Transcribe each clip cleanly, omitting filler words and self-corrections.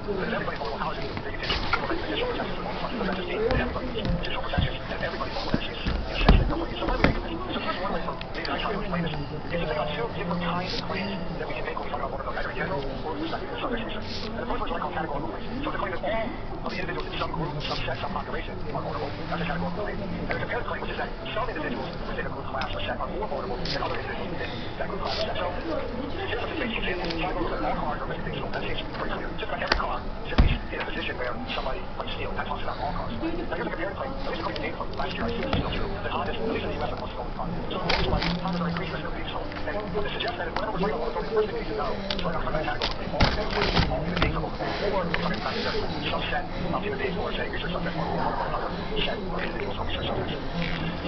But if everybody's vulnerable, how is it that you can implement additional protections for multiple functions? Does that just mean that everybody needs additional protections and everybody's vulnerable actually is essentially nobody? So what do we make of this? So here's one way for maybe I try to explain this is to think about two different kinds of claims that we can make when we talk about vulnerability, either in general or with respect to subject research. And the first one is what I call categorical claims. So the claim that all of the individuals in some group, some set, some population are vulnerable. That's a categorical claim. And the comparative claim, which is that some individuals within a group class or set are more vulnerable than other individuals within that group class or set. So here's some basic examples. Categorical that all cars are risky digital. That seems pretty clear. Just about every car is at least in a position where somebody might steal. That talks about all cars. Now here's a comparative claim. At least according to data from last year, I assume this is still true. That Hondas, at least in the US, are the most stolen car. So in most life, Hondas are increased risk of being stolen. And this suggests that whenever we're talking about vulnerability, the first thing we need to know is whether we're talking about categorical claim, all individuals, all human beings are vulnerable, or we're talking about necessarily subset of human beings, or say research subjects are more vulnerable than other set of individuals or research subjects.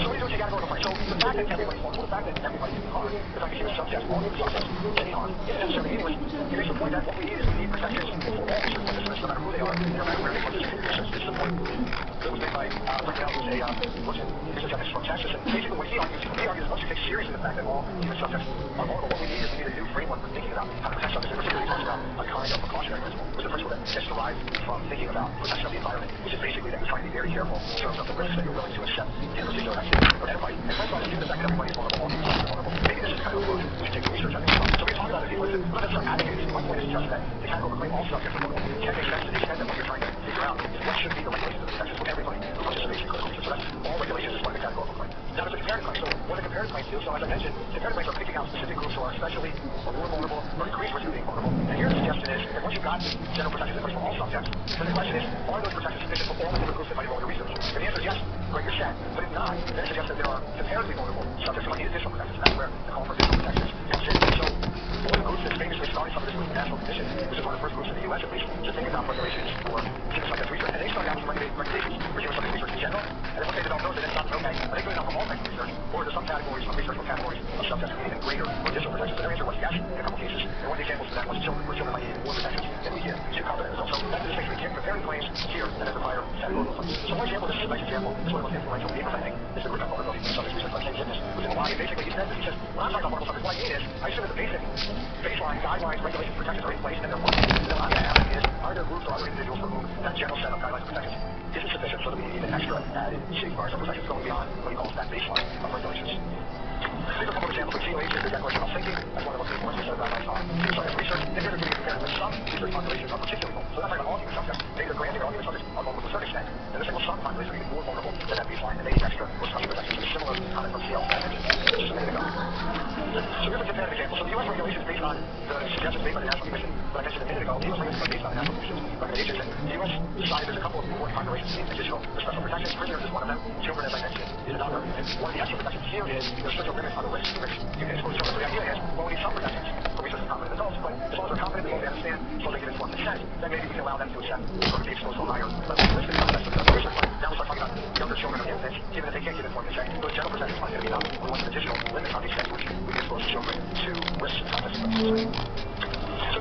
So what do you do with your categorical claim? So the fact that everybody's vulnerable, the fact that everybody's in the car, the fact that human subjects, all human subjects can be harmed, isn't necessarily meaningless. It makes the point that what we need is we need protections for all research participants, no matter who they are, no matter where they participate in research. This is a point that was made by Brendel, who's a research ethics from Texas. And basically what he argues is once you take seriously the fact that all human subjects are vulnerable, what we need is we need a new framework for thinking about how to protect subjects. And particularly he talks about a kind of precautionary principle, which is a principle that gets derived from thinking about protection of the environment, which is basically that you're trying to be very careful in terms of the risks that you're willing to accept in a particular activity or enterprise. And first of all, just given the fact that everybody is vulnerable, all human subjects are vulnerable, maybe this is the kind of approach we should take to research ethics. So we talk about it, people listen, I'm not necessarily advocating this. My point is just that the categorical claim all subjects are vulnerable can make sense to the extent that what you're trying to figure out is what should be the regulations of protections for everybody who participates in critical research. So that's all regulations is one of the categorical claims. Now there's a comparative claim. So what do comparative claims do? So as I mentioned, comparative claims are picking out specific groups who are especially or more vulnerable or increased risk of being vulnerable. And here the suggestion is that once you've got general protections in place for all subjects, then the question is, are those protections sufficient for all the different groups that might enroll in your research? If the answer is yes, great, you're set. But if not, then it suggests that there are comparatively vulnerable subjects who might need additional protections. And that's where the call for additional protections comes in. So one of the groups that's famously started some of this was the National Commission, which is one of the first groups in the U.S. at least to think about regulations for human subject research. And they started out with recommendations for human subject research in general. And then once they developed those, they then stopped and okay, are they good enough for all types of research? Or are there some categories of research or categories of subjects who need even greater or additional protections? And their answer was yes in a couple cases. And one of the examples for that was children, where children might need even more protections than we give to competent adults. So that's the distinction between comparing claims here and then the prior categorical claims. So one example, this is a nice example, it's one of the most influential papers, I think, is the group on vulnerability in subject research by Ken Gibness, who's in Hawaii. Basically, he says this, he says, when I'm talking about vulnerable subjects, what I mean is, I assume that the basic baseline guidelines, regulations, protections are in place and they're working. And then what I'm going to ask is, are there groups or other individuals for whom that general set of guidelines and protections isn't sufficient so that we need even extra added safeguards or protections going beyond what he calls that baseline of regulations? These are a couple of examples. The GOH is the Declaration of Thinking. That's one of the most influential set of guidelines on human subject research. And here they're giving a comparative with some research populations are particularly vulnerable. So that's like all human subjects. Maybe they're granting all human subjects are vulnerable to a certain extent. And they're saying, well, some populations are even more vulnerable than that baseline, and they need extra or special protections. And a similar comment from CL that I mentioned just a minute ago. So here's a comparative example. So the U.S. regulations based on the suggestions made by the National Commission that I mentioned a minute ago, the U.S. regulations are based on the National Commission's recommendations. And the U.S. decided there's a couple of important populations that need additional or special protections. Prisoners is one of them. Children, as I mentioned, is another. And one of the extra protections here is there's such a limit on the risks to which you can expose children. So the idea is, well, we need some protections for research for competent adults, but as long as they're competent, as long as they understand, so they can inform consent, then maybe we can allow them to accept or to be exposed to a higher level of risk in the context of clinical research. But now we start talking about younger children or infants, given that they can't give informed consent, those general protections aren't going to be enough. We want some additional limits on the extent to which we can expose children to risks in the context of clinical research. So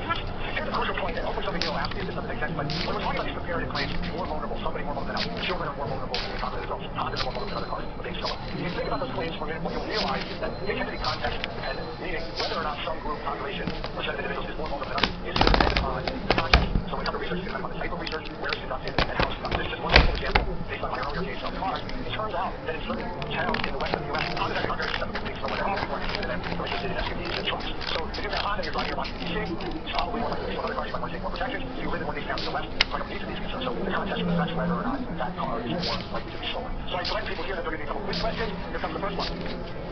here's a crucial point, and hopefully somebody will ask me if this doesn't make sense, but when we're talking about these comparative claims, more vulnerable, somebody more vulnerable than others, children are more vulnerable than competent adults, Hondas are more vulnerable than other cars of being stolen. If you think about those claims for a minute, what you'll realize is that they tend to be context dependent, meaning whether or not some group, population, or set of individuals is more vulnerable than others is going to depend on the context. So when it comes to research, it's going to depend on the type of research, where it's conducted, and how it's conducted. This is just one simple example based on my earlier case of cars. It turns out that in certain towns in the west of the U.S., Hondas actually are very susceptible to being stolen. They're more interested in them. They're interested in SUVs and trucks. So if you've got a Honda and you're driving in Washington, D.C., it's probably more likely to be stolen. Other cars, you might want to take more protections. If you live in one of these towns in the west, you might not need to be concerned. So the context affects whether or not that car is more likely to be stolen. So I invite people here that they're going to be a couple quick questions. Here comes the first one.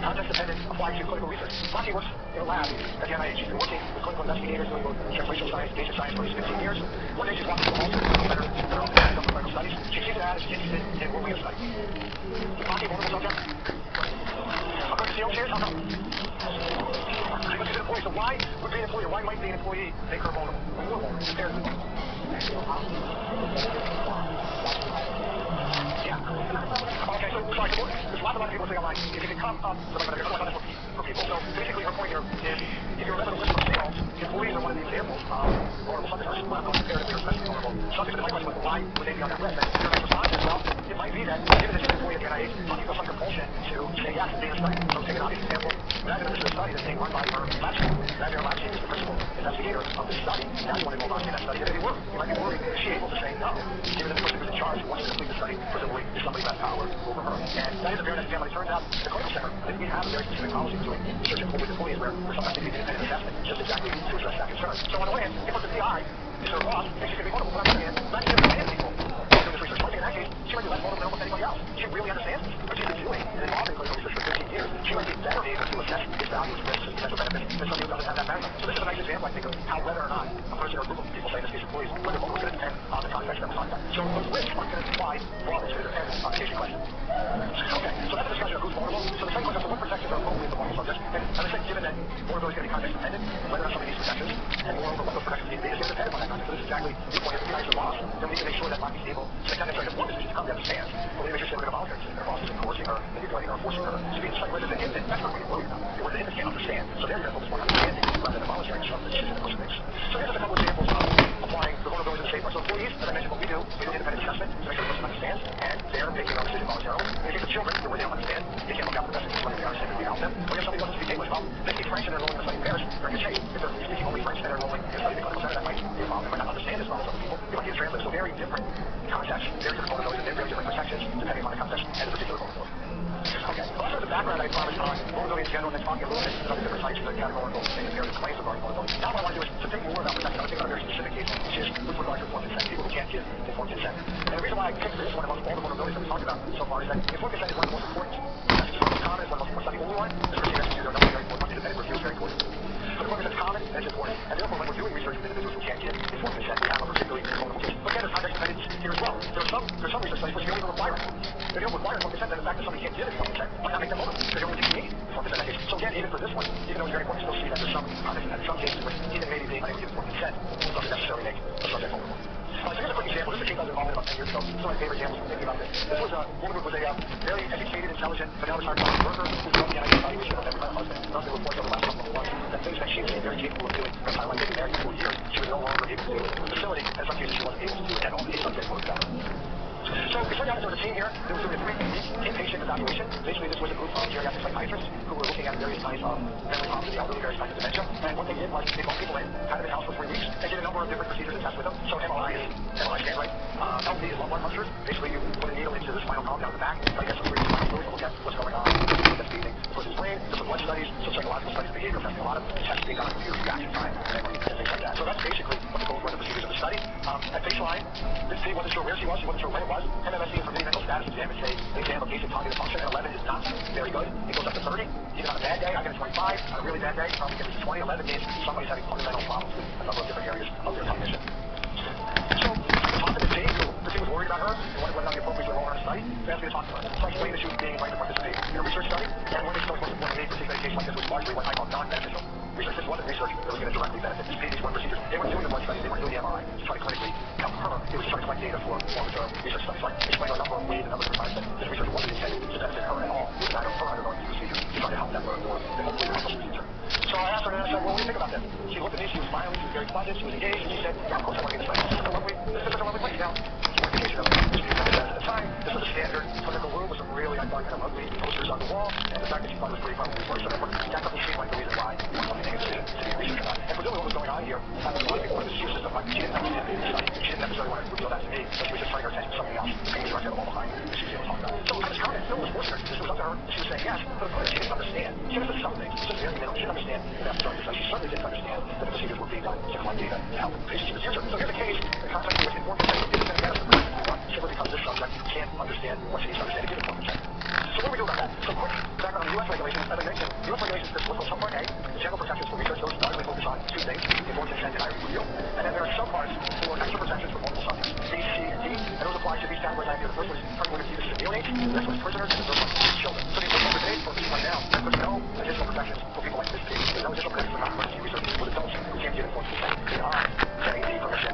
Context dependent applied to clinical research. Maki works in a lab at the NIH. She's been working with clinical investigators doing both translational science and basic science for these 15 years. One day she's walking through the halls of the clinical centers that are often active for clinical studies. She sees an ad and she's interested in enrolling in a study. Maki, vulnerable subject? I'll go to the chairs. How come? Because she's an employee. So why would being an employee, or why might being an employee make her vulnerable? Or more vulnerable, comparatively vulnerable? Yeah. Okay, so there's a lot of people saying online, if you can come up, so like, I don't know, for people. So basically her point here is, if you remember the list of sales, employees are one of the examples of vulnerable subjects. Well, I'm going to compare them to especially vulnerable subjects. And my question was, why would they be on that list? And your next response is, well, it might be that given that you're an employee at the NIH, you feel some compulsion to say yes and be in a study. So take an obvious example. Imagine if this is a study that's being run by her lab chief. Imagine her lab chief is the principal investigator of the study. Now you want to go about that study. You're going to be worried. You might be worried. Is she able to say no? Given that the person who's in charge who wants to complete the study, presumably is somebody who has power over her. And that is a very nice example. It turns out the clinical center, I think we have a very specific policy doing research with employees where sometimes they need independent assessment just exactly to address that concern. So on the one hand, if it's a PI, is her boss, and she's going to be vulnerable. But on the other hand, not even command people doing this research. In that case, she might be less vulnerable than almost anybody else. She really understands this. What she's been doing and involved in clinical research for 15 years, she might be better able to assess its values, risks, and potential benefits than somebody who doesn't have that background. So this is a nice example, I think, of how whether or not a person or a group of people, say in this case employees, whether vulnerable is going to depend on the context that we're talking about. So those risks aren't going to apply broadly. It's going to depend on the case in question. Okay, so that's a discussion of who's vulnerable. So the second question is, what protections are appropriate for vulnerable subjects? And as I said, given that vulnerability is going to be context dependent, whether or not somebody needs protections, and moreover, what those protections need to be, is going to depend upon that context. So this is exactly your point. If the guy's your boss, then we need to make sure that Maki's able to kind of try to afford decisions to come to understand. But we need to make sure she's able to volunteer decisions. Their boss isn't coercing her, manipulating her, forcing her to be like as an infant. That's not what you're worried about. You're worried the infant can't understand. So they're going to focus more on understanding rather than volunteering some of the decisions the person makes. So here's just a couple examples of applying the vulnerabilities of the safeguards. So employees, as I mentioned, what we do independent assessment to make sure the person understands, and they're making their own decision voluntarily. In the case of children, where they don't understand, they can't look out for the best interest, whether they understand that we help them. Or if somebody doesn't speak English, well, they speak French and they're enrolling in a study in Paris, they're in good shape. If they're speaking only French and they're enrolling in a study in the clinical center, that might be a problem. They might not understand as well as other people. They might need a translator. So very different contexts, very different vulnerabilities, and very different protections depending on the context and the particular vulnerability. Okay, well, that's sort of the background I promised on vulnerability in general, and then talking a little bit about the different types of the categorical and comparative claims regarding vulnerability. Now what I want to do is to think more about protection. I want to think about a very specific case, which is with regard to informed consent, people who can't give informed consent. And the reason why I picked this one amongst all the vulnerabilities that we talked about so far is that informed consent is one of the most important messages. It's one of the most common, it's one of the most important. It's not the only one. As Christine mentioned, there are a number of very important ones. Independent review is very important. But informed consent is common and it's important. And therefore, when we're doing research with individuals who can't give informed consent, we have a particularly vulnerable case. But again, there's context dependence here as well. There's some research studies which don't even require it. They don't require informed consent, then the fact that somebody can't give informed consent might not make them vulnerable. They don't really think you need informed consent in that case. So again, even for this one, even though it's very important, still see that there's some context dependence. Some cases which even maybe being unable to give informed consent doesn't necessarily make a subject vulnerable. So here's a quick example. This is a case I was involved in about 10 years ago. Some of my favorite examples from thinking about this. This was a woman who was a very educated, intelligent, but now retired worker who was on the NIH evaluation of every husband. None of the reports over the last couple of months that things that she was very capable of doing her entire life. They've been married for 4 years. She was no longer able to do it in the facility, and in some cases she wasn't able to do it at all. The case subject worked without her. So it turned out there was a team here that was doing a 3-week inpatient evaluation. Basically, this was a group of geriatric psychiatrists who were looking at various kinds of memory problems in the elderly, various kinds of dementia. And what they did was they brought people in, had them in the house for 3 weeks, and did a number of different procedures and tests with them. So MRI scan, right? LP is lumbar punctures. Basically, you put a needle into the spinal column down the back, try to get some degree of spinal fluid to look at what's going on. Look at the person's brain, different blood studies, some psychological studies, behavior testing, a lot of tests being done on computer reaction time, memory, and things like that. So that's basically what the goals were, the procedures of the study. At baseline, this team wasn't sure where she was, she wasn't sure when it was. MMSE is a really mental status exam. It's an exam of basic cognitive function, and 11 is not very good. It goes up to 30. Even on a bad day, I get a 25. On a really bad day, probably get to 20. 11 means somebody's having fundamental problems with a number of different areas of their cognition. So I talked to the team was worried about her and whether or not the appropriate to enroll her in a study. They asked me to talk to her. So I explained that she was being invited to participate in a research study, and one of the things that was most important to me, particularly in a case like this, was largely what I call non-beneficial research. This wasn't research that was going to directly benefit. These weren't procedures. They weren't doing the blood studies. They weren't doing the MRI to try to clinically help her. It was to try to collect data for longer-term research studies. So I explained a number of ways, a number of different times that this research wasn't intended to benefit her at all. It was a matter of her undergoing these procedures to try to help them learn more and hopefully help us in the future. So I asked her and I said, well, what do you think about this? She looked at me, she was smiling, she was very pleasant, she was engaged, and she said, yeah, of course I want to get this study. This is such a lovely place. Now, she wanted vacation of it. At the time, this was a standard clinical room with some really, I thought, kind of ugly posters on the wall, and the fact that she thought it was pretty probably for her. So therefore, that doesn't seem like the reason why you want to make a decision to be a researcher or not. And presumably what was going on here, the fact that a lot of people wanted to see her system, like she didn't understand the study. She didn't necessarily want to reveal that to me, but she was just turning her attention to something else, the thing was directly on the wall behind her, that she was able to talk about. So I was commenting, no one was forcing her to do this. It was up to her, and she was saying yes, but of course she didn't understand. She understood some things, it's just very minimal. She didn't understand the vast majority of this. She certainly didn't understand that the procedures were being done to collect data to help patients in the future. So here's a case, the context in which informed consent isn't going to get us the protections we want, simply because this subject can't understand what she needs to understand to give informed consent. So what do we do about that? So quick background on the U.S. regulations. As I mentioned, U.S. regulations, there's what's called Subpart A, the general protections for research. Those largely focus on 2 things, informed consent and IRB review. And then there are subparts for extra protections for multiple subjects, B, C, and D. And those apply to these categories I have here. The first one is pregnant women, fetuses, and neonates. The next one is prisoners, and the third one is children. So the important for today's purposes right now, that there's no additional protections for people like this case. There's no additional protections for non-emergency research with adults who can't give informed consent beyond getting the permission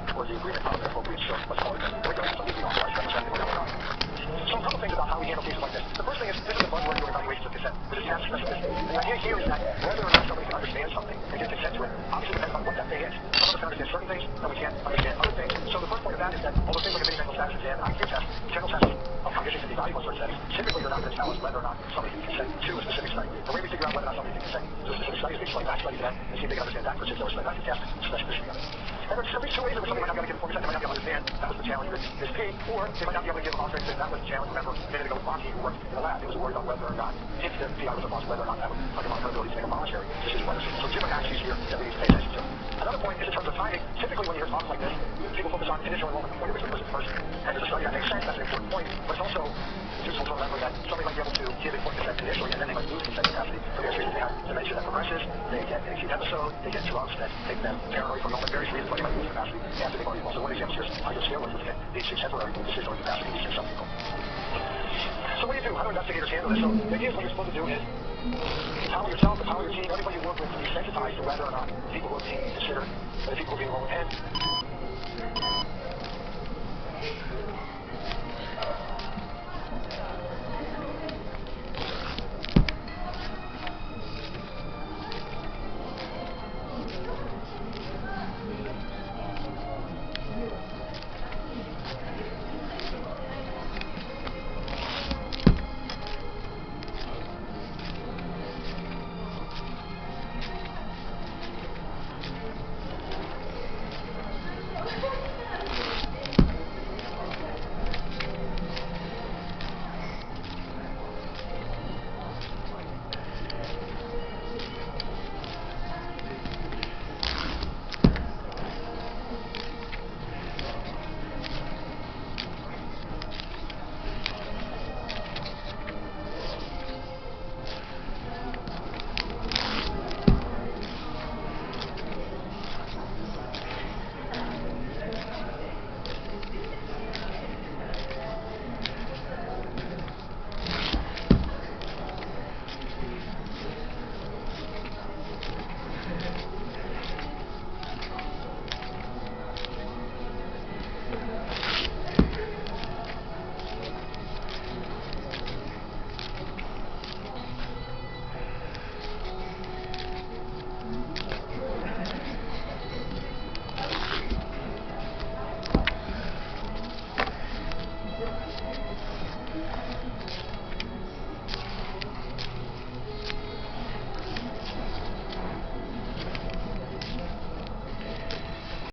specificity. The idea here is that whether or not somebody can understand something and give consent to it, obviously depends on what that thing is. Some of us can understand certain things, and we can't understand other things. So the first point of that is that although things like a mini mental status exam and IQ test, general tests of cognition can be valuable in certain settings, typically they're not going to tell us whether or not somebody can consent to a specific study. The way we figure out whether or not somebody can consent to a specific study is we explain that study to them and see if they can understand that particular study. That's the test, specificity of it. And there's at least two ways in which somebody might not be able to give informed consent. They might not be able to understand that was the challenge with this P, or they might not be able to give a voluntary consent. That was the challenge. Remember, a minute ago with Monty, who worked in the lab, he was worried about whether or not, if the PI was a boss, whether or not that would undermine her ability to make a voluntary decision. So different axes here that we need to pay attention to. Another point is in terms of timing. Typically, when you hear talks like this, people focus on initial enrollment, the point at which the person first enters the study. That makes sense. That's an important point. But it's also useful to remember that somebody might be able to give informed consent initially, and then they might lose consent capacity for various reasons. They have dementia that progresses, they get an acute episode, they get drugs that take them paranoid from enrollment, various reasons why they might lose capacity after they've already enrolled. So one example here is how your steroids looking at the temporary decisional capacity in some people. So what do you do? How do investigators handle this? So the idea is what you're supposed to do is empower yourself, empower your team, everybody you work with to be sensitized to whether or not people who are being considered, the people who are being enrolled, and